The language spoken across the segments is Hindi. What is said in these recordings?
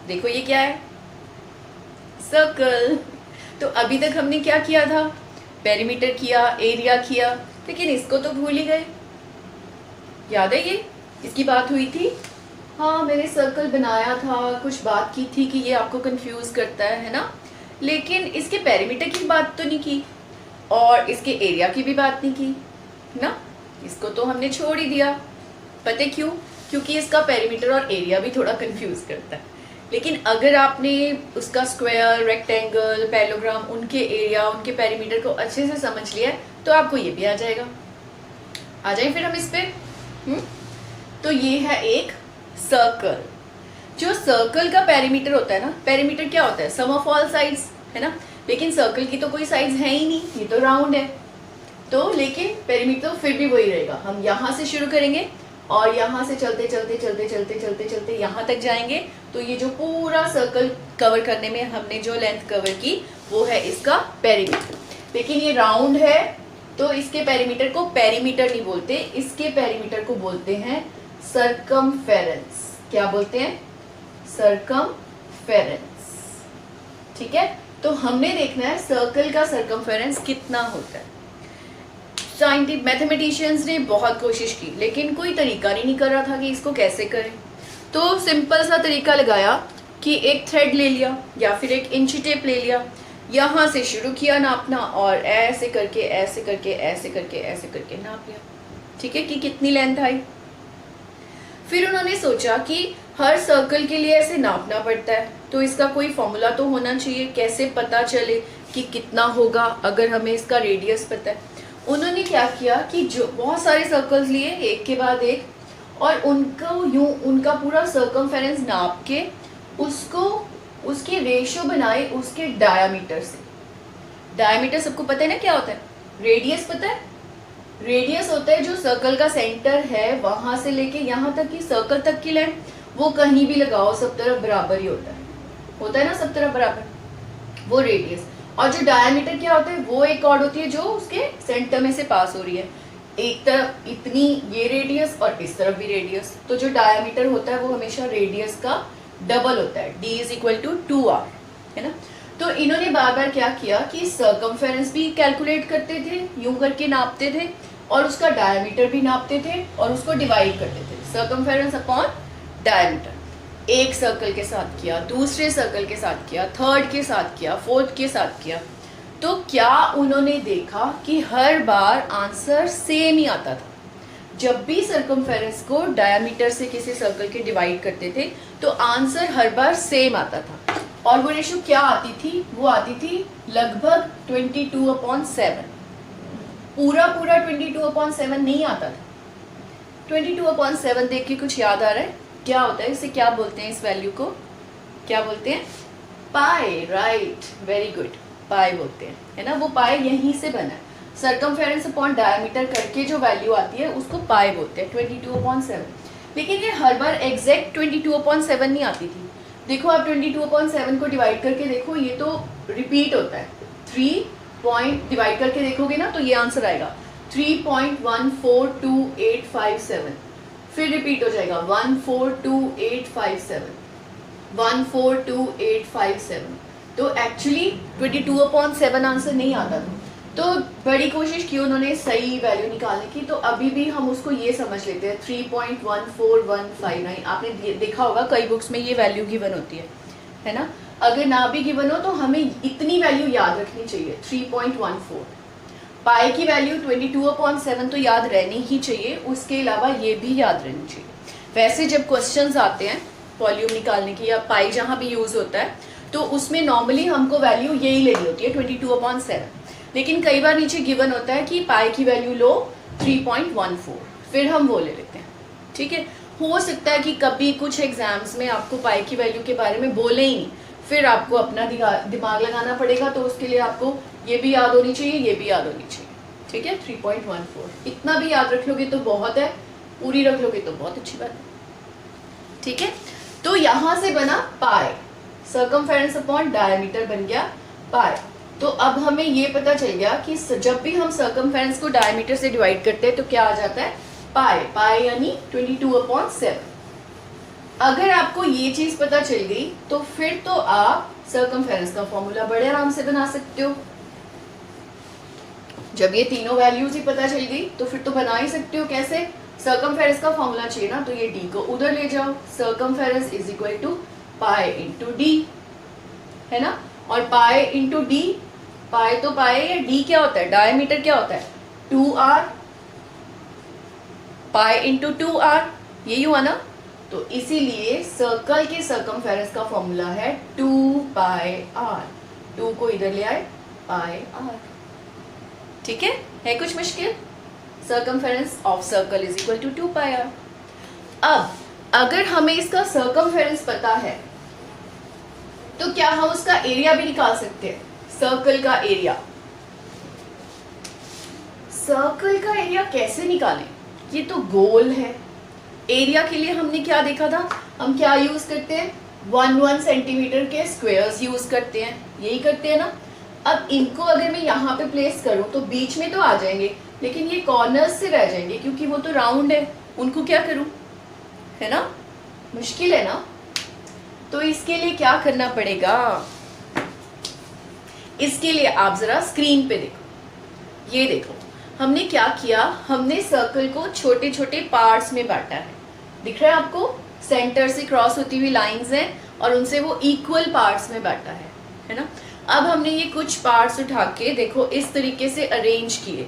देखो ये क्या है, सर्कल। तो अभी तक हमने क्या किया था, पेरीमीटर किया, एरिया किया, लेकिन इसको तो भूल ही गए। याद है ये इसकी बात हुई थी, हाँ मैंने सर्कल बनाया था, कुछ बात की थी कि ये आपको कंफ्यूज करता है ना, लेकिन इसके पेरीमीटर की बात तो नहीं की और इसके एरिया की भी बात नहीं की ना, इसको तो हमने छोड़ ही दिया। पता क्यों? क्योंकि इसका पेरीमीटर और एरिया भी थोड़ा कंफ्यूज करता है। लेकिन अगर आपने उसका स्क्वायर, रेक्टेंगल, पैरेललोग्राम, उनके एरिया, उनके पेरीमीटर को अच्छे से समझ लिया तो आपको ये भी आ जाएगा। आ जाए फिर हम इस पे। तो ये है एक सर्कल। जो सर्कल का पेरीमीटर होता है ना, पेरीमीटर क्या होता है, सम ऑफ ऑल साइड्स, है ना। लेकिन सर्कल की तो कोई साइड्स है ही नहीं, ये तो राउंड है। तो लेकिन पेरीमीटर तो फिर भी वही रहेगा। हम यहाँ से शुरू करेंगे और यहाँ से चलते चलते चलते चलते चलते चलते यहाँ तक जाएंगे। तो ये जो पूरा सर्कल कवर करने में हमने जो लेंथ कवर की वो है इसका पेरीमीटर। लेकिन ये राउंड है तो इसके पेरीमीटर को पेरीमीटर नहीं बोलते, इसके पेरीमीटर को बोलते हैं सर्कमफेरेंस। क्या बोलते हैं? सर्कमफेरेंस। ठीक है, तो हमने देखना है सर्कल का सर्कमफेरेंस कितना होता है। साइंटिफिक मैथमेटिशियंस ने बहुत कोशिश की लेकिन कोई तरीका नहीं कर रहा था कि इसको कैसे करें। तो सिंपल सा तरीका लगाया कि एक थ्रेड ले लिया या फिर एक इंची टेप ले लिया, यहाँ से शुरू किया नापना और ऐसे करके ऐसे करके ऐसे करके ऐसे करके नाप लिया। ठीक है, कि कितनी लेंथ आई। फिर उन्होंने सोचा कि हर सर्कल के लिए ऐसे नापना पड़ता है तो इसका कोई फॉर्मूला तो होना चाहिए, कैसे पता चले कि कितना होगा अगर हमें इसका रेडियस पता है। उन्होंने क्या किया कि जो बहुत सारे सर्कल्स लिए एक के बाद एक और उनको यूं उनका पूरा सर्कमफेरेंस नाप के उसको उसकी रेशियो बनाए उसके डायामीटर से। डायामीटर सबको पता है ना क्या होता है? रेडियस पता है? रेडियस होता है जो सर्कल का सेंटर है वहां से लेके यहाँ तक की सर्कल तक की लेंथ, वो कहीं भी लगाओ सब तरफ बराबर ही होता है ना, सब तरफ बराबर, वो रेडियस। और जो डायामीटर क्या होता है, वो एक कॉर्ड होती है जो उसके सेंटर में से पास हो रही है। एक तरफ इतनी ये रेडियस और इस तरफ भी रेडियस, तो जो डायामीटर होता है वो हमेशा रेडियस का डबल होता है। d is equal to 2r, है ना। तो इन्होंने बार बार क्या किया कि सर्कमफेरेंस भी कैलकुलेट करते थे, यूं करके नापते थे और उसका डायामीटर भी नापते थे और उसको डिवाइड करते थे, सर्कमफेरेंस अपॉन डायामीटर। एक सर्कल के साथ किया, दूसरे सर्कल के साथ किया, थर्ड के साथ किया, फोर्थ के साथ किया, तो क्या उन्होंने देखा कि हर बार आंसर सेम ही आता था। जब भी सर्कमफेरेंस को डायामीटर से किसी सर्कल के डिवाइड करते थे तो आंसर हर बार सेम आता था। और वो रेशो क्या आती थी? वो आती थी लगभग 22/7। पूरा 22/7 नहीं आता था। 22/7 देख के कुछ याद आ रहा है? क्या होता है इसे, क्या बोलते हैं इस वैल्यू को? क्या बोलते हैं? पाई। राइट, वेरी गुड, पाई बोलते हैं, है ना। वो पाई यहीं से बना है, सर्कमफेरेंस अपॉन डायमीटर करके जो वैल्यू आती है उसको पाई बोलते हैं, 22/7। लेकिन ये हर बार एग्जैक्ट 22/7 नहीं आती थी। देखो आप 22/7 को डिवाइड करके देखो, ये तो रिपीट होता है। 3 पॉइंट डिवाइड करके देखोगे ना तो ये आंसर आएगा 3.142857। फिर रिपीट हो जाएगा 142857, 142857। तो एक्चुअली 22/7 आंसर नहीं आता था। तो बड़ी कोशिश की उन्होंने सही वैल्यू निकालने की, तो अभी भी हम उसको ये समझ लेते हैं 3.14159। आपने देखा होगा कई बुक्स में ये वैल्यू गिवन होती है ना। अगर ना भी गिवन हो तो हमें इतनी वैल्यू याद रखनी चाहिए, 3.14। पाई की वैल्यू 22/7 तो याद रहनी ही चाहिए, उसके अलावा ये भी याद रहनी चाहिए। वैसे जब क्वेश्चंस आते हैं वॉल्यूम निकालने की या पाई जहाँ भी यूज होता है तो उसमें नॉर्मली हमको वैल्यू यही लेनी होती है 22/7। लेकिन कई बार नीचे गिवन होता है कि पाई की वैल्यू लो 3.14, फिर हम वो ले लेते हैं। ठीक है, हो सकता है कि कभी कुछ एग्जाम्स में आपको पाई की वैल्यू के बारे में बोले ही नहीं, फिर आपको अपना दिमाग लगाना पड़ेगा। तो उसके लिए आपको ये भी याद होनी चाहिए, ये भी याद होनी चाहिए। ठीक है, 3.14 इतना भी याद रख लोगे तो बहुत है, पूरी रख लोगे तो बहुत अच्छी बात है। ठीक है, तो यहां से बना पाई, सर्कमफेरेंस अपॉन डायमीटर बन गया पाई। तो अब हमें ये पता चल गया कि जब भी हम सर्कमफेरेंस को डायमीटर से डिवाइड करते हैं तो क्या आ जाता है? पाई। पाई यानी 22/7। अगर आपको ये चीज पता चल गई तो फिर तो आप सर्कमफेरेंस का फॉर्मूला बड़े आराम से बना सकते हो। जब ये तीनों वैल्यूज ही पता चल गई तो फिर तो बना ही सकते हो। कैसे? सर्कमफेरेंस का फॉर्मूला चाहिए ना, तो ये डी को उधर ले जाओ। Circumference is equal to pi into d, है ना। और पाई इंटू डी, पाई तो पाई है, डी क्या होता है, डायमीटर क्या होता है, 2r, पाई इंटू 2r, यही हुआ ना। तो इसीलिए सर्कल के सर्कमफेरेंस का फॉर्मूला है 2 पाई r। 2 को इधर ले आए, पाई r। ठीक है कुछ मुश्किल? Circumference of circle is equal to 2 pi r। अब अगर हमें इसका सर्कमफेरेंस पता है तो क्या हम उसका एरिया भी निकाल सकते हैं? सर्कल का एरिया, सर्कल का एरिया कैसे निकालें? ये तो गोल है। एरिया के लिए हमने क्या देखा था, हम क्या यूज करते हैं, 1 सेंटीमीटर के स्क्वायर्स यूज करते हैं, यही करते हैं ना। अब इनको अगर मैं यहाँ पे प्लेस करूं तो बीच में तो आ जाएंगे, लेकिन ये कॉर्नर्स से रह जाएंगे क्योंकि वो तो राउंड है। उनको क्या करूं, है ना, मुश्किल है ना। तो इसके लिए क्या करना पड़ेगा, इसके लिए आप जरा स्क्रीन पे देखो। ये देखो हमने क्या किया, हमने सर्कल को छोटे छोटे पार्ट्स में बांटा है। दिख रहा है आपको, सेंटर से क्रॉस होती हुई लाइंस हैं और उनसे वो इक्वल पार्ट्स में बांटा है ना। अब हमने ये कुछ पार्ट्स उठा के देखो इस तरीके से अरेंज किए।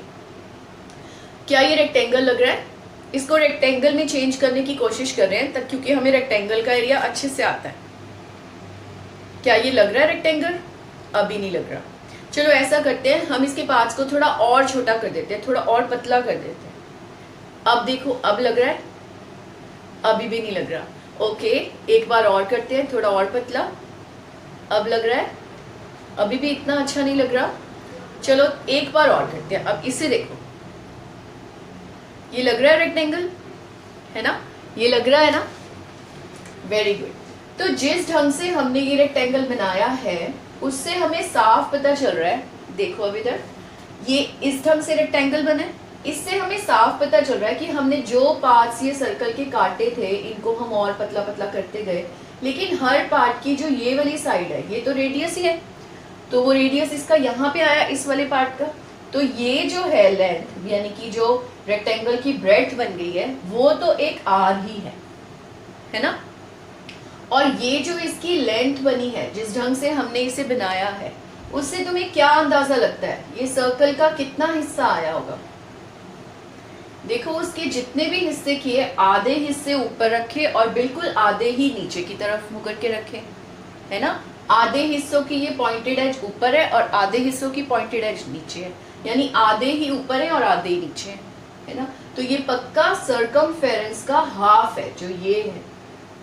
क्या ये रेक्टेंगल लग रहा है? इसको रेक्टेंगल में चेंज करने की कोशिश कर रहे हैं तब, क्योंकि हमें रेक्टेंगल का एरिया अच्छे से आता है। क्या ये लग रहा है रेक्टेंगल? अभी नहीं लग रहा। चलो ऐसा करते हैं, हम इसके पार्ट्स को थोड़ा और छोटा कर देते हैं, थोड़ा और पतला कर देते हैं। अब देखो, अब लग रहा है? अभी भी नहीं लग रहा। ओके, एक बार और करते हैं, थोड़ा और पतला। अब लग रहा है? अभी भी इतना अच्छा नहीं लग रहा। चलो एक बार और करते हैं। अब इसे देखो, ये लग रहा है रेक्टेंगल, है ना, ये लग रहा है ना। Very good. तो जिस ढंग से हमने ये रेक्टेंगल बनाया है उससे हमें साफ पता चल रहा है, देखो अब इधर, ये इस ढंग से रेक्टेंगल बना है, इससे हमें साफ पता चल रहा है कि हमने जो पार्ट्स ये सर्कल के काटे थे इनको हम और पतला पतला करते गए, लेकिन हर पार्ट की जो ये वाली साइड है ये तो रेडियस ही है, तो वो रेडियस इसका यहाँ पे आया इस वाले पार्ट का। तो ये जो है लेंथ, यानी कि जो रेक्टेंगल की ब्रेड्थ बन गई है वो तो एक आर ही है ना। और ये जो इसकी लेंथ बनी है, जिस ढंग से हमने इसे बनाया है, उससे तुम्हें क्या अंदाजा लगता है ये सर्कल का कितना हिस्सा आया होगा? देखो उसके जितने भी हिस्से किए, आधे हिस्से ऊपर रखे और बिल्कुल आधे ही नीचे की तरफ मुड़ के रखे, है ना। आधे हिस्सों की ये पॉइंटेड एज ऊपर है और आधे हिस्सों की पॉइंटेड एज नीचे है, यानी आधे ही ऊपर है और आधे ही नीचे है ना। तो ये पक्का सर्कमफेरेंस का हाफ है, जो ये है,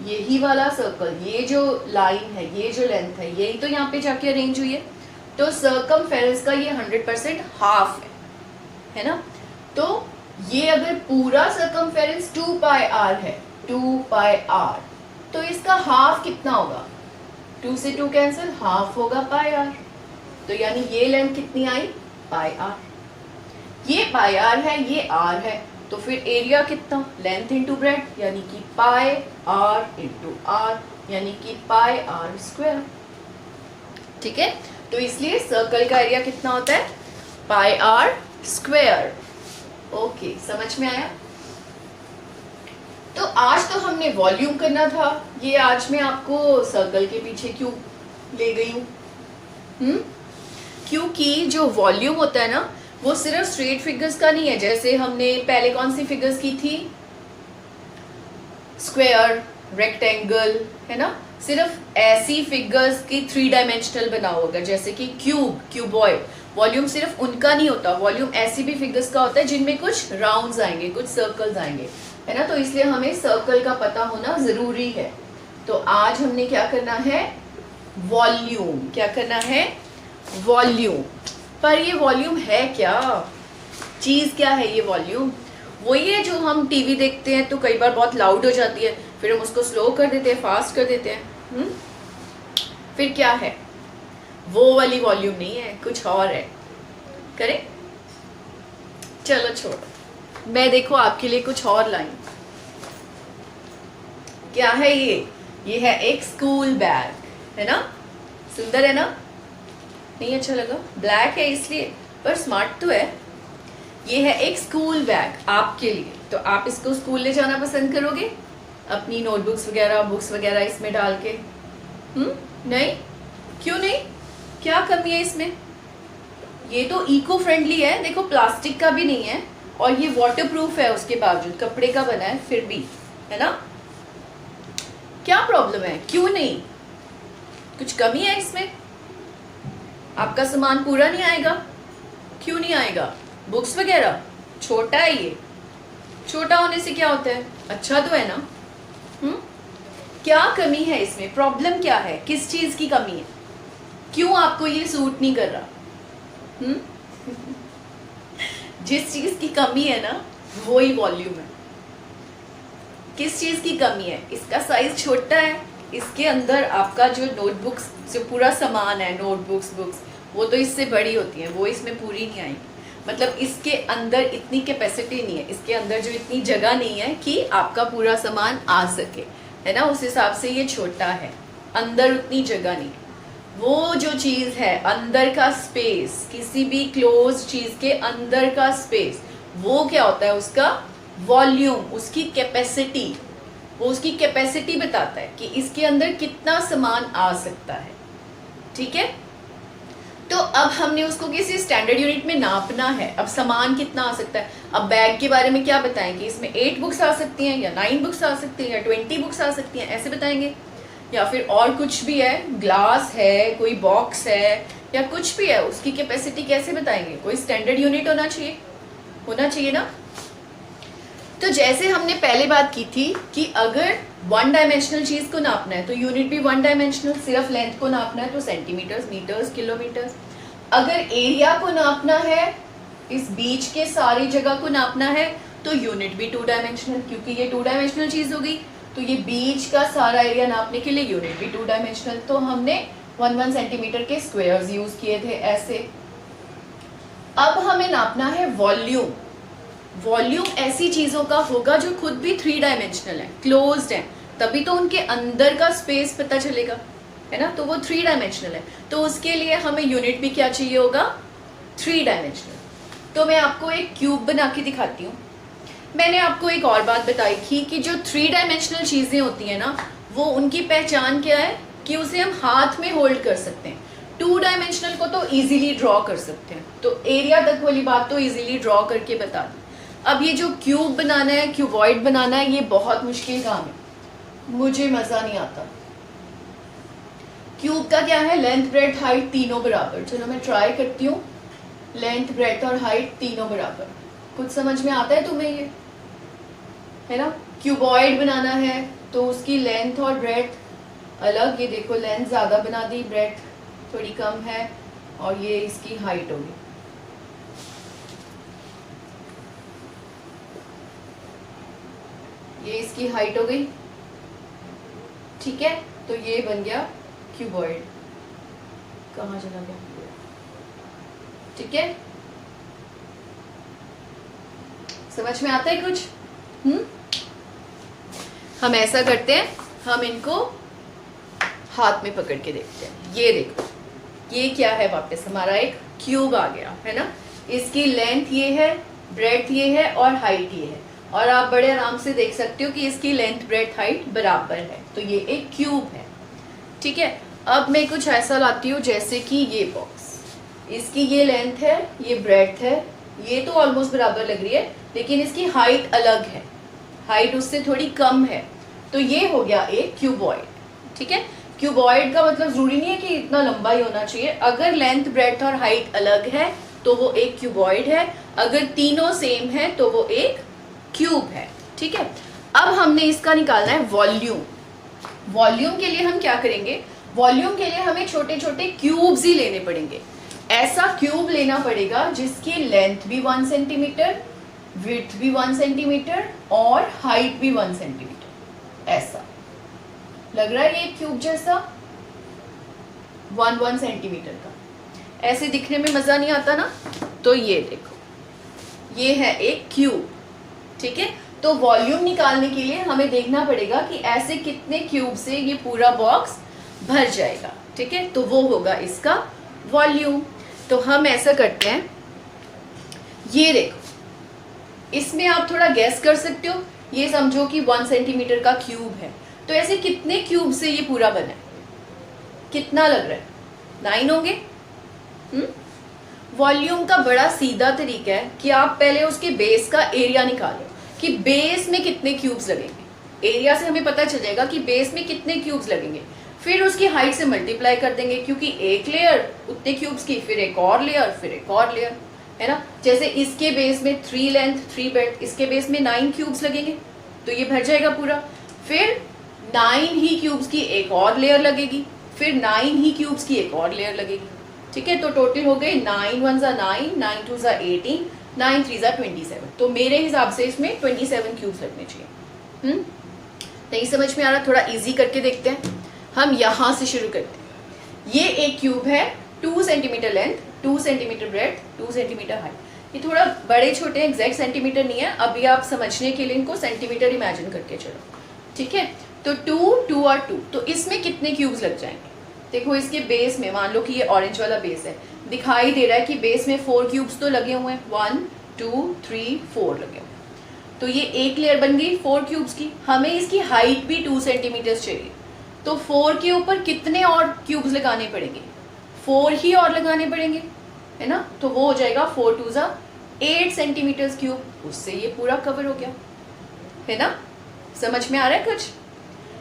यही वाला सर्कल, ये जो लाइन है, ये जो लेंथ है, यही तो यहाँ पे जाके अरेंज हुई है। तो सर्कमफेरेंस का ये 100% हाफ है ना। तो ये अगर पूरा सर्कमफेरेंस 2 पाई r है, 2 पाई r, तो इसका हाफ कितना होगा? 2 से 2 कैंसिल, हाफ होगा पाई r। तो यानी ये लेंथ कितनी आई? पाई r। ये पाई r है, ये r है, तो फिर एरिया कितना? लेंथ इंटू ब्रेड्थ, यानी कि पाई r इंटू r, यानी कि पाई r स्क्वायर। ठीक है, तो इसलिए सर्कल का एरिया कितना होता है? पाई r स्क्वायर। ओके, समझ में आया? तो आज तो हमने वॉल्यूम करना था, ये आज मैं आपको सर्कल के पीछे क्यों ले गई हूँ? क्योंकि जो वॉल्यूम होता है ना, वो सिर्फ स्ट्रेट फिगर्स का नहीं है। जैसे हमने पहले कौन सी फिगर्स की थी? स्क्वायर, रेक्टेंगल, है ना। सिर्फ ऐसी फिगर्स की 3 डायमेंशनल बना होगा, जैसे कि क्यूब, क्यूबॉइड। वॉल्यूम सिर्फ उनका नहीं होता, वॉल्यूम ऐसी भी फिगर्स का होता है जिनमें कुछ राउंड्स आएंगे, कुछ सर्कल्स आएंगे, है ना। तो इसलिए हमें सर्कल का पता होना जरूरी है। तो आज हमने क्या करना है? वॉल्यूम। क्या करना है? वॉल्यूम। पर ये वॉल्यूम है क्या? चीज क्या है ये वॉल्यूम? वही है जो हम टीवी देखते हैं तो कई बार बहुत लाउड हो जाती है, फिर हम उसको स्लो कर देते हैं, फास्ट कर देते हैं। फिर क्या है? वो वाली वॉल्यूम नहीं है, कुछ और है। करें? चलो छोड़ो, मैं देखो आपके लिए कुछ और लाइन। क्या है ये है एक स्कूल बैग, है ना? सुंदर है ना? नहीं अच्छा लगा? ब्लैक है इसलिए, पर स्मार्ट तो है। ये है एक स्कूल बैग आपके लिए। तो आप इसको स्कूल ले जाना पसंद करोगे अपनी नोटबुक्स वगैरह, बुक्स वगैरह इसमें डाल के? नहीं? क्यों नहीं? क्या कमी है इसमें? ये तो इको फ्रेंडली है, देखो प्लास्टिक का भी नहीं है और ये वाटरप्रूफ है, उसके बावजूद कपड़े का बना है फिर भी, है ना? क्या प्रॉब्लम है? क्यों नहीं? कुछ कमी है इसमें? आपका सामान पूरा नहीं आएगा? क्यों नहीं आएगा? बुक्स वगैरह छोटा है, ये छोटा होने से क्या होता है? अच्छा तो है ना? क्या कमी है इसमें? प्रॉब्लम क्या है? किस चीज की कमी है? क्यों आपको ये सूट नहीं कर रहा? जिस चीज की कमी है ना वो ही वॉल्यूम है। किस चीज की कमी है? इसका साइज छोटा है, इसके अंदर आपका जो नोटबुक्स, जो पूरा सामान है, नोटबुक्स, बुक्स, वो तो इससे बड़ी होती है, वो इसमें पूरी नहीं आएगी। मतलब इसके अंदर इतनी कैपेसिटी नहीं है, इसके अंदर जो इतनी जगह नहीं है कि आपका पूरा सामान आ सके, है ना? उस हिसाब से ये छोटा है, अंदर उतनी जगह नहीं है। वो जो चीज है अंदर का स्पेस, किसी भी क्लोज चीज के अंदर का स्पेस, वो क्या होता है? उसका वॉल्यूम, उसकी कैपेसिटी। वो उसकी कैपेसिटी बताता है कि इसके अंदर कितना सामान आ सकता है। ठीक है? तो अब हमने उसको किसी स्टैंडर्ड यूनिट में नापना है। अब सामान कितना आ सकता है? अब बैग के बारे में क्या बताएं कि इसमें 8 बुक्स आ सकती हैं, या 9 बुक्स आ सकती हैं, या 20 बुक्स आ सकती हैं, ऐसे बताएंगे। या फिर और कुछ भी है, ग्लास है, कोई बॉक्स है, या कुछ भी है, उसकी कैपेसिटी कैसे बताएंगे? कोई स्टैंडर्ड यूनिट होना चाहिए ना? तो जैसे हमने पहले बात की थी कि अगर वन डायमेंशनल चीज को नापना है तो यूनिट भी वन डायमेंशनल, सिर्फ लेंथ को नापना है तो सेंटीमीटर्स, मीटर्स, किलोमीटर्स। अगर एरिया को नापना है, इस बीच के सारी जगह को नापना है, तो यूनिट भी 2 डायमेंशनल, क्योंकि ये 2 डायमेंशनल चीज हो गई। तो ये बीच का सारा एरिया नापने के लिए यूनिट भी 2 डायमेंशनल। तो हमने 1 सेंटीमीटर के स्क्वायर्स यूज किए थे ऐसे। अब हमें नापना है वॉल्यूम। वॉल्यूम ऐसी चीजों का होगा जो खुद भी 3 डायमेंशनल है, क्लोज्ड है, तभी तो उनके अंदर का स्पेस पता चलेगा, है ना? तो वो 3 डायमेंशनल है, तो उसके लिए हमें यूनिट भी क्या चाहिए होगा? 3 डायमेंशनल। तो मैं आपको एक क्यूब बना के दिखाती हूँ। मैंने आपको एक और बात बताई थी कि जो 3 डायमेंशनल चीजें होती हैं ना, वो उनकी पहचान क्या है कि उसे हम हाथ में होल्ड कर सकते हैं। 2 डायमेंशनल को तो इजीली ड्रॉ कर सकते हैं, तो एरिया तक वाली बात तो इजीली ड्रॉ करके बता दी। अब ये जो क्यूब बनाना है, क्यूबॉइड बनाना है, ये बहुत मुश्किल काम है, मुझे मजा नहीं आता। क्यूब का क्या है? लेंथ, ब्रेथ, हाइट तीनों बराबर। चलो मैं ट्राई करती हूँ। लेंथ, ब्रेथ और हाइट तीनों बराबर। कुछ समझ में आता है तुम्हें ये? है ना? क्यूबॉइड बनाना है तो उसकी लेंथ और ब्रेथ अलग। ये देखो, लेंथ ज्यादा बना दी, ब्रेथ थोड़ी कम है, और ये इसकी हाइट होगी। ये इसकी हाइट हो गई। ठीक है? तो ये बन गया क्यूबॉइड। कहाँ चला गया? ठीक है? समझ में आता है कुछ? हम ऐसा करते हैं, हम इनको हाथ में पकड़ के देखते हैं। ये देखो, ये क्या है? वापस हमारा एक क्यूब आ गया, है ना? इसकी लेंथ ये है, ब्रेथ ये है और हाइट ये है, और आप बड़े आराम से देख सकते हो कि इसकी लेंथ, ब्रेथ, हाइट बराबर है। तो ये एक क्यूब है। ठीक है? अब मैं कुछ ऐसा लाती हूँ जैसे कि ये बॉक्स, इसकी ये लेंथ है, ये ब्रेथ है, ये तो ऑलमोस्ट बराबर लग रही है, लेकिन इसकी हाइट अलग है, हाइट उससे थोड़ी कम है। तो ये हो गया एक क्यूबॉइड। ठीक है? क्यूबॉइड का मतलब जरूरी नहीं है कि इतना लंबा ही होना चाहिए। अगर लेंथ, ब्रेथ और हाइट अलग है तो वो एक क्यूबॉइड है, अगर तीनों सेम है तो वो एक क्यूब है। ठीक है? अब हमने इसका निकालना है वॉल्यूम। वॉल्यूम के लिए हम क्या करेंगे? वॉल्यूम के लिए हमें छोटे छोटे क्यूब्स ही लेने पड़ेंगे। ऐसा क्यूब लेना पड़ेगा जिसकी लेंथ भी 1 सेंटीमीटर, विड्थ भी 1 सेंटीमीटर और हाइट भी 1 सेंटीमीटर। ऐसा लग रहा है ये क्यूब जैसा, 1 सेंटीमीटर का। ऐसे दिखने में मजा नहीं आता ना? तो ये देखो, ये है एक क्यूब। ठीक है? तो वॉल्यूम निकालने के लिए हमें देखना पड़ेगा कि ऐसे कितने क्यूब से ये पूरा बॉक्स भर जाएगा, ठीक है, तो वो होगा इसका वॉल्यूम। तो हम ऐसा करते हैं, ये देखो, इसमें आप थोड़ा गैस कर सकते हो, ये समझो कि 1 सेंटीमीटर का क्यूब है, तो ऐसे कितने क्यूब से ये पूरा बना है, कितना लग रहा है? 9 होंगे। वॉल्यूम का बड़ा सीधा तरीका है कि आप पहले उसके बेस का एरिया निकालो कि बेस में कितने क्यूब्स लगेंगे। एरिया से हमें पता चल जाएगा कि बेस में कितने क्यूब्स लगेंगे, फिर उसकी हाइट से मल्टीप्लाई कर देंगे, क्योंकि एक लेयर उतने क्यूब्स की, फिर एक और लेयर, फिर एक और लेयर, है ना। जैसे इसके बेस में 3 लेंथ 3 ब्रेड्थ, इसके बेस में 9 क्यूब्स लगेंगे, तो ये भर जाएगा पूरा। फिर 9 ही क्यूब्स की एक और लेयर लगेगी, फिर 9 ही क्यूब्स की एक और लेयर लगेगी, ठीक है। तो टोटल हो गए 9 1 ज़ा 9, 9 2 ज़ा 18, 9 3 ज़ा 27। तो मेरे हिसाब से इसमें 27 क्यूब्स लगने चाहिए। नहीं समझ में आ रहा? थोड़ा इजी करके देखते हैं। हम यहाँ से शुरू करते हैं। ये एक क्यूब है 2 centimetre length, 2 centimetre bread, 2 centimetre height. ये थोड़ा बड़े छोटे एग्जैक्ट सेंटीमीटर नहीं है, अभी आप समझने के लिए इनको सेंटीमीटर इमेजिन करके चलो, ठीक है। तो 2 2 और 2, तो इसमें कितने क्यूब्स लग जाएंगे? देखो इसके बेस में, मान लो कि ये ऑरेंज वाला बेस है, दिखाई दे रहा है कि बेस में 4 क्यूब्स तो लगे हुए हैं, 1 2 3 4 लगे हुए। तो ये एक लेयर बन गई 4 क्यूब्स की। हमें इसकी हाइट भी 2 सेंटीमीटर चाहिए, तो 4 के ऊपर कितने और क्यूब्स लगाने पड़ेंगे? 4 ही और लगाने पड़ेंगे, है ना। तो वो हो जाएगा 4 2 ज़ा 8 सेंटीमीटर क्यूब, उससे ये पूरा कवर हो गया, है ना। समझ में आ रहा है कुछ?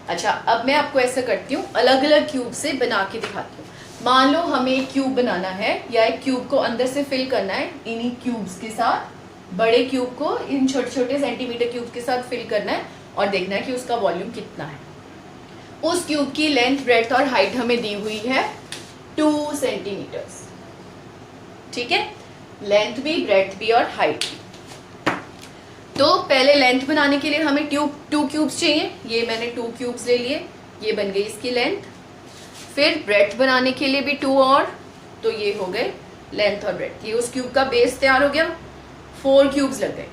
अच्छा, अब मैं आपको ऐसा करती हूँ, अलग अलग क्यूब से बना के दिखाती हूँ। मान लो हमें एक क्यूब बनाना है, या एक क्यूब को अंदर से फिल करना है इन्हीं क्यूब्स के साथ, बड़े क्यूब को इन छोटे छोटे सेंटीमीटर क्यूब के साथ फिल करना है और देखना है कि उसका वॉल्यूम कितना है। उस क्यूब की लेंथ ब्रेड्थ और हाइट हमें दी हुई है 2 सेंटीमीटर्स, ठीक है, लेंथ भी ब्रेड्थ भी और हाइट भी। तो पहले लेंथ बनाने के लिए हमें 2 क्यूब्स चाहिए, ये मैंने 2 क्यूब्स ले लिए, ये बन गई इसकी लेंथ। फिर ब्रेड्थ बनाने के लिए भी 2 और, तो ये हो गए लेंथ और ब्रेड्थ। ये उस क्यूब का बेस तैयार हो गया, 4 क्यूब्स लग गए।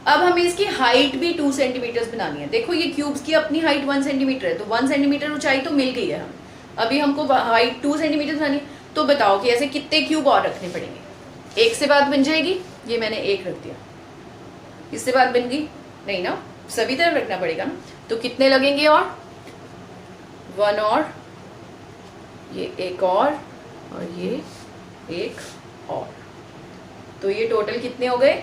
अब हमें इसकी हाइट भी 2 सेंटीमीटर बनानी है। देखो ये क्यूब्स की अपनी हाइट 1 सेंटीमीटर है, तो 1 सेंटीमीटर ऊंचाई तो मिल गई है हमें, अभी हमको हाइट 2 सेंटीमीटर बनानी है। तो बताओ कि ऐसे कितने क्यूब और रखने पड़ेंगे? एक से बात बन जाएगी, ये मैंने एक रख दिया, इससे बात बन गई नहीं ना, सभी तरफ रखना पड़ेगा ना। तो कितने लगेंगे? और 1 और, ये एक और ये एक और, तो ये टोटल कितने हो गए?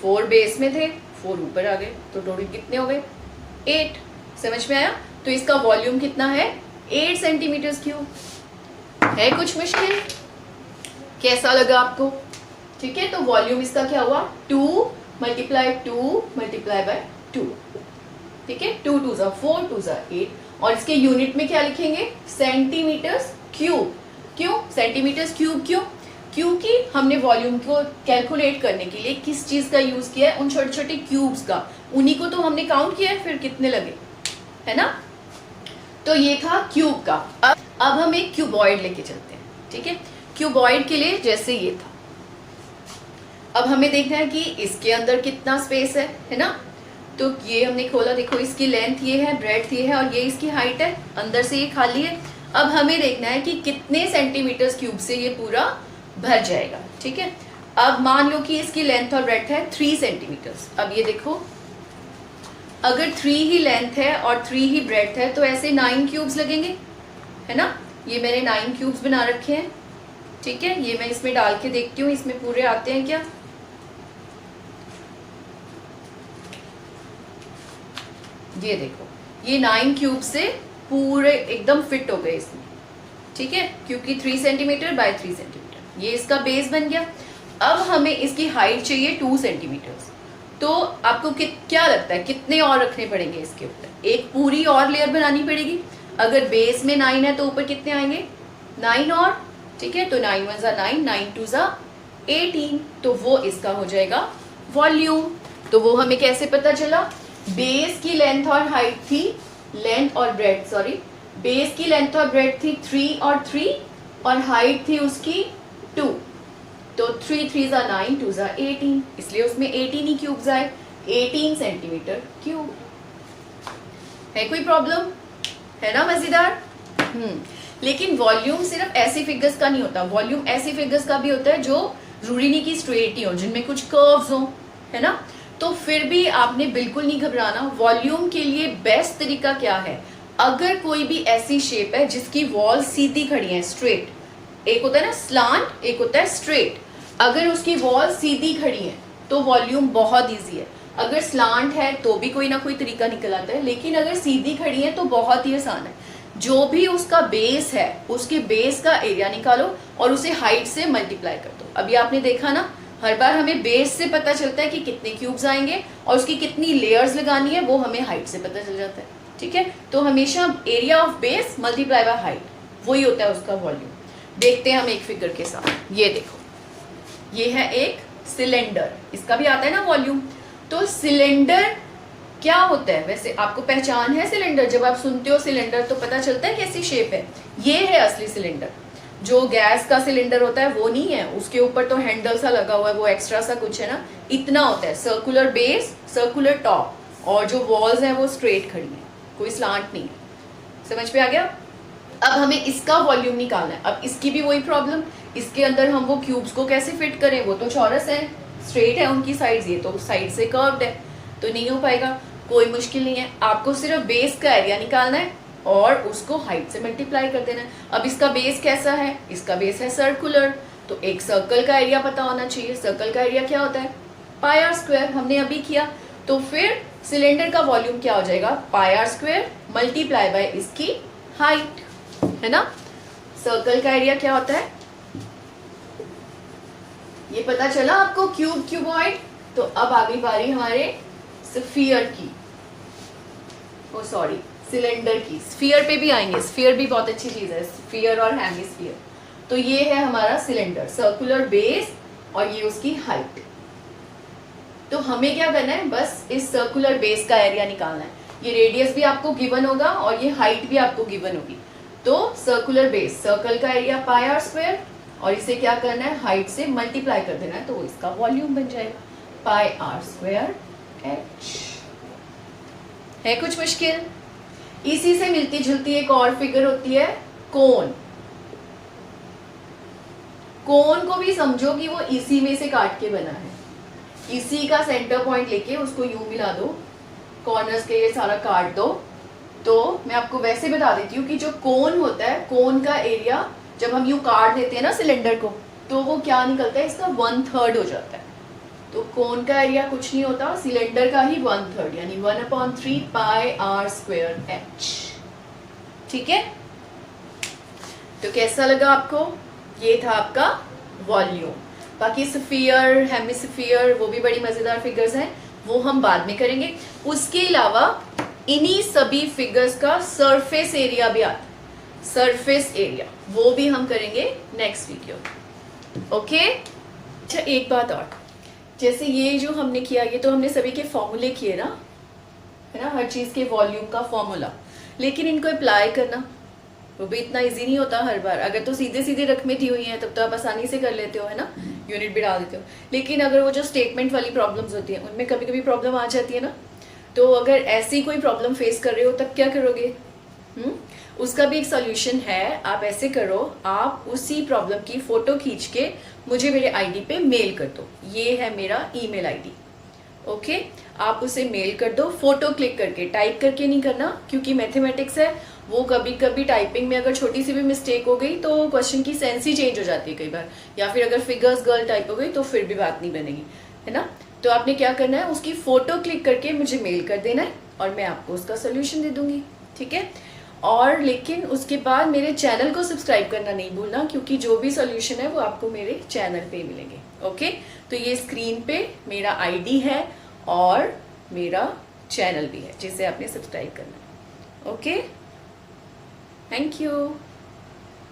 4 बेस में थे, 4 ऊपर आ गए, तो टोटल कितने हो गए? 8। समझ में आया? तो इसका वॉल्यूम कितना है? 8 सेंटीमीटर क्यूब। है कुछ मुश्किल? कैसा लगा आपको? ठीक है, तो वॉल्यूम इसका क्या हुआ? 2 मल्टीप्लाई 2 मल्टीप्लाई बाय 2, ठीक है। 2 2 ज़ा 4, 2 ज़ा 8, और इसके यूनिट में क्या लिखेंगे? Centimetres cube. क्यों सेंटीमीटर्स क्यूब? क्योंकि हमने वॉल्यूम को कैलकुलेट करने के लिए किस चीज का यूज किया है? उन छोटे छोटे क्यूब्स का, उन्हीं को तो हमने काउंट किया है, फिर कितने लगे, है ना। तो ये था क्यूब का। अब हम एक क्यूबॉइड लेके चलते हैं, ठीक है। क्यूबॉइड के लिए जैसे ये था, अब हमें देखना है कि इसके अंदर कितना स्पेस है ना। तो ये हमने खोला, देखो इसकी लेंथ ये है, ब्रेड्थ ये है, और ये इसकी हाइट है, अंदर से ये खाली है। अब हमें देखना है कि कितने सेंटीमीटर क्यूब से ये पूरा भर जाएगा, ठीक है। अब मान लो कि इसकी लेंथ और ब्रेड्थ है 3 सेंटीमीटर। अब ये देखो, अगर 3 ही लेंथ है और 3 ही ब्रेड्थ है, तो ऐसे 9 क्यूब्स लगेंगे, है ना। ये मैंने 9 क्यूब्स बना रखे हैं, ठीक है। ये मैं इसमें डाल के देखती हूँ, इसमें पूरे आते हैं क्या। ये देखो, ये 9 क्यूब से पूरे एकदम फिट हो गए इसमें, ठीक है, क्योंकि 3 सेंटीमीटर बाय 3 सेंटीमीटर ये इसका बेस बन गया। अब हमें इसकी हाइट चाहिए 2 सेंटीमीटर। तो आपको क्या लगता है कितने और रखने पड़ेंगे इसके ऊपर? एक पूरी और लेयर बनानी पड़ेगी। अगर बेस में 9 है तो ऊपर कितने आएंगे? 9 और, ठीक है। तो 9 1 ज़ा 9, 9 2 ज़ा 18, तो वो इसका हो जाएगा वॉल्यूम। तो वो हमें कैसे पता चला? बेस की लेंथ और हाइट थी, लेंथ और ब्रेड, सॉरी, बेस की लेंथ और ब्रेड थी 3 और 3, और हाइट थी उसकी 2। तो 3 3 ज़ा 9, 2 ज़ा 18, इसलिए उसमें 18 ही क्यूब्स आए। 18 सेंटीमीटर क्यूब। है कोई प्रॉब्लम? है ना मजेदार? लेकिन वॉल्यूम सिर्फ ऐसी फिगर्स का नहीं होता, वॉल्यूम ऐसी फिगर्स का भी होता है जो जरूरी नहीं कि स्ट्रेट ही हो, जिनमें कुछ कर्व्स हो, है ना। तो फिर भी आपने बिल्कुल नहीं घबराना। वॉल्यूम के लिए बेस्ट तरीका क्या है, अगर कोई भी ऐसी शेप है जिसकी वॉल सीधी खड़ी है, स्ट्रेट, एक होता है ना स्लांट, एक होता है स्ट्रेट, अगर उसकी वॉल सीधी खड़ी है तो वॉल्यूम बहुत ईजी है। अगर स्लांट है तो भी कोई ना कोई तरीका निकल आता है, लेकिन अगर सीधी खड़ी है तो बहुत ही आसान है। जो भी उसका बेस है, उसके बेस का एरिया निकालो और उसे हाइट से मल्टीप्लाई कर दो। अभी आपने देखा ना, हर बार हमें बेस से पता चलता है कि कितने क्यूब्स आएंगे और उसकी कितनी लेयर्स लगानी है, वो हमें हाइट से पता चल जाता है। ठीक है, तो हमेशा area of base multiply by height, वही होता है उसका वॉल्यूम। देखते हैं हम एक फिगर के साथ। ये देखो, ये है एक सिलेंडर, इसका भी आता है ना वॉल्यूम। तो सिलेंडर क्या होता है? वैसे आपको पहचान है सिलेंडर? जब आप सुनते हो सिलेंडर तो पता चलता है कैसी शेप है। ये है असली सिलेंडर। जो गैस का सिलेंडर होता है वो नहीं है, उसके ऊपर तो हैंडल सा लगा हुआ है, वो एक्स्ट्रा सा कुछ है ना, इतना होता है। सर्कुलर बेस, सर्कुलर टॉप, और जो वॉल्स हैं वो स्ट्रेट खड़ी हैं, कोई स्लांट नहीं है। समझ पे आ गया? अब हमें इसका वॉल्यूम निकालना है। अब इसकी भी वही प्रॉब्लम, इसके अंदर हम वो क्यूब्स को कैसे फिट करें? वो तो चौरस है, स्ट्रेट है उनकी साइड्स, ये तो साइड से कर्व्ड है, तो नहीं हो पाएगा। कोई मुश्किल नहीं है, आपको सिर्फ बेस का एरिया निकालना है और उसको हाइट से मल्टीप्लाई कर देना है। अब इसका बेस कैसा है? इसका बेस है सर्कुलर, तो एक सर्कल का एरिया पता होना चाहिए। सर्कल का एरिया क्या होता है? पाई आर स्क्वायर, हमने अभी किया। तो फिर सिलेंडर का वॉल्यूम क्या हो जाएगा? पाई आर स्क्वायर मल्टीप्लाई बाय इसकी हाइट, है ना। सर्कल का एरिया क्या होता है? ये पता चला आपको, क्यूब, क्यूबॉइड। तो अब आ गई बारी हमारे स्फीयर की, ओ सॉरी सिलेंडर की। स्फीयर पे भी आएंगे, स्फीयर भी बहुत अच्छी चीज है, स्फीयर और हेमिस्फीयर। तो ये है हमारा सिलेंडर, सर्कुलर बेस और ये उसकी हाइट। तो हमें क्या करना है? बस इस सर्कुलर बेस का एरिया निकालना है। ये रेडियस भी आपको गिवन होगा और ये हाइट भी आपको गिवन होगी। तो सर्कुलर बेस, सर्कल का एरिया पाई आर स्क्वायर, और इसे क्या करना है? हाइट से मल्टीप्लाई कर देना है, तो इसका वॉल्यूम बन जाएगा पाई आर स्क्वायर एच। है कुछ मुश्किल? इसी से मिलती जुलती एक और फिगर होती है कोन। कोन को भी समझो कि वो इसी में से काट के बना है। इसी का सेंटर पॉइंट लेके उसको यूं मिला दो, कॉर्नर्स के ये सारा काट दो। तो मैं आपको वैसे बता देती हूँ कि जो कोन होता है, कोन का एरिया जब हम यूं काट देते हैं ना सिलेंडर को, तो वो क्या निकलता है? इसका 1/3 हो जाता है। तो कोन का एरिया कुछ नहीं होता, सिलेंडर का ही 1/3, यानी 1/3 पाई आर स्क्वायर एच। ठीक है, तो कैसा लगा आपको? ये था आपका वॉल्यूम। बाकी स्फीयर, हेमिस्फीयर, वो भी बड़ी मजेदार फिगर्स हैं, वो हम बाद में करेंगे। उसके अलावा इन्हीं सभी फिगर्स का सरफेस एरिया भी आता है, सरफेस एरिया, वो भी हम करेंगे नेक्स्ट वीडियो। ओके, अच्छा एक बात और, जैसे ये जो हमने किया, ये तो हमने सभी के फॉर्मूले किए ना, है ना, हर चीज के वॉल्यूम का फॉर्मूला, लेकिन इनको अप्लाई करना वो भी इतना इजी नहीं होता हर बार। अगर तो सीधे सीधे रकमें दी हुई हैं तब तो आप आसानी से कर लेते हो, है ना, यूनिट भी डाल देते हो। लेकिन अगर वो जो स्टेटमेंट वाली प्रॉब्लम्स होती हैं उनमें कभी कभी प्रॉब्लम आ जाती है ना, तो अगर ऐसी कोई प्रॉब्लम फेस कर रहे हो तब क्या करोगे? उसका भी एक सॉल्यूशन है। आप ऐसे करो, आप उसी प्रॉब्लम की फोटो खींच के मुझे मेरे आईडी पे मेल कर दो। ये है मेरा ईमेल आईडी। ओके, आप उसे मेल कर दो, फोटो क्लिक करके, टाइप करके नहीं करना, क्योंकि मैथमेटिक्स है, वो कभी कभी टाइपिंग में अगर छोटी सी भी मिस्टेक हो गई तो क्वेश्चन की सेंस ही चेंज हो जाती है कई बार, या फिर अगर फिगर्स गर्ल टाइप हो गई तो फिर भी बात नहीं बनेगी, है ना। तो आपने क्या करना है, उसकी फोटो क्लिक करके मुझे मेल कर देना है और मैं आपको उसका सोल्यूशन दे दूंगी। ठीक है, और लेकिन उसके बाद मेरे चैनल को सब्सक्राइब करना नहीं भूलना, क्योंकि जो भी सॉल्यूशन है वो आपको मेरे चैनल पे मिलेंगे। ओके, तो ये स्क्रीन पे मेरा आईडी है और मेरा चैनल भी है जिसे आपने सब्सक्राइब करना है। Okay, thank you.